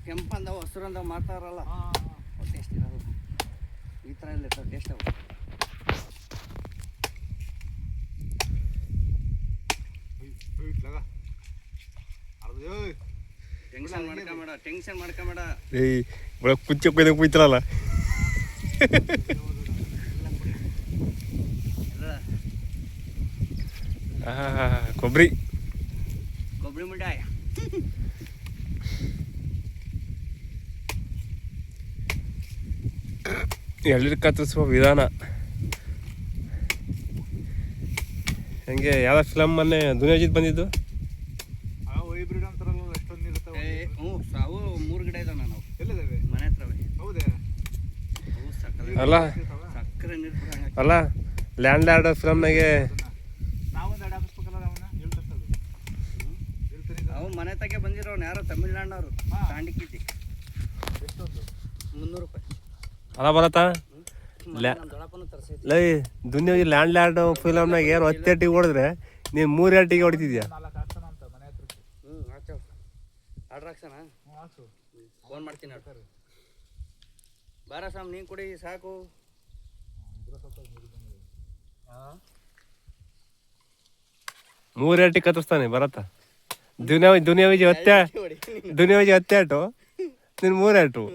ಕೆಂಪಂದ ಹಸಿರಂದ ಮಾಡ್ತಾರಲ್ಲ ಟೇಸ್ಟ್ ಇರೋದು ಈ ಥರ ಇಲ್ಲ ಟೇಸ್ಟ್ ಅವು. ಟೆನ್ಷನ್ ಮಾಡ್ಕೊಂಬೇಡ ಏಯ್ ಒಳಗೆ ಕುಚ್ಚ ಕೊಯ್ದಂಗೆ ಕುಯ್ತಾರಲ್ಲ ಕೊಬ್ಬರಿ ಮಿಠಾಯಿ ಎಳ್ನೀರು ಕತ್ತರಿಸುವ ವಿಧಾನ ಹೆಂಗೆ ಯಾವ ಫಿಲಮ್ ಮೊನ್ನೆ ದುನಿಯಾಜಿತ್ ಬಂದಿದ್ದು ಅವು 3 ಗಿಡ ಇದಾವೆ ನಾವು ಎಲ್ಲಿದ್ದಾವೆ ಮನೆ ಹತ್ರವೇ. ಹೌದೇ ಅಲ್ಲ ಸಕ್ಕರೆ ನೀರು ಅಲ್ಲ ಲ್ಯಾಂಡ್ ಲಾರ್ಡ್ ಫಿಲಮ್ನಾಗೆ ಅವು ಮನೆ ತಗೆ ಬಂದಿರೋನು ಯಾರೋ ತಮಿಳ್ನಾಡಿನವರು ತಾಂಡಿಕಿದ್ದಿ 300 ರೂಪಾಯಿ ಅಲ್ಲ ಬರತ್ತಾ ದೊಡ್ಡಪ್ಪನ ತರಿಸೈತಿ. ಲೈ ದುನಿಯಾಗಿ ಲ್ಯಾಂಡ್ ಲಾರ್ಡ್ ಫಿಲಮ್ನಾಗ ಏನು 10 ಅಟ್ಟಿಗೆ ಹೊಡೆದ್ರೆ ನೀನು 3 ಅಟ್ಟಿಗೆ ಹೊಡಿತಿದ್ಯಾ? ಆರ್ಡ್ರ್ ಹಾಕ್ಸಣ ಫೋನ್ ಮಾಡ್ತೀನಿ ಬಾರ ಸಾಮ್ ನೀನು ಕೊಡಿ ಸಾಕು. ಮೂರು ಅಟ್ಟಿ ಕತ್ತರಿಸ್ತಾನೆ ಬರತ್ತಾ ದುನಿಯಾವಿಜಿ 10 ಅಟ್ಟು ನೀನು 3 ಅಟ್ಟು.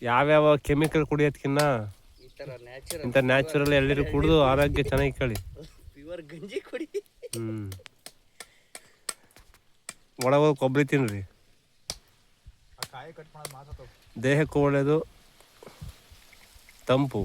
ಯಾವ್ಯಾವ ಕೆಮಿಕಲ್ ಕುಡಿಯೋದ್ಕಿನ್ನ ಇಂಥ ನ್ಯಾಚುರಲ್ ಎಳ್ನೀರು ಕುಡಿದು ಆರೋಗ್ಯ ಚೆನ್ನಾಗಿ ಕೇಳಿ. ಪ್ಯೂರ್ ಗಂಜಿ ಕುಡಿ. ಒಳಗೆ ಕೊಬ್ಬರಿ ತಿನ್ನಿರಿ, ದೇಹಕ್ಕೂ ಒಳ್ಳೆಯದು, ತಂಪು.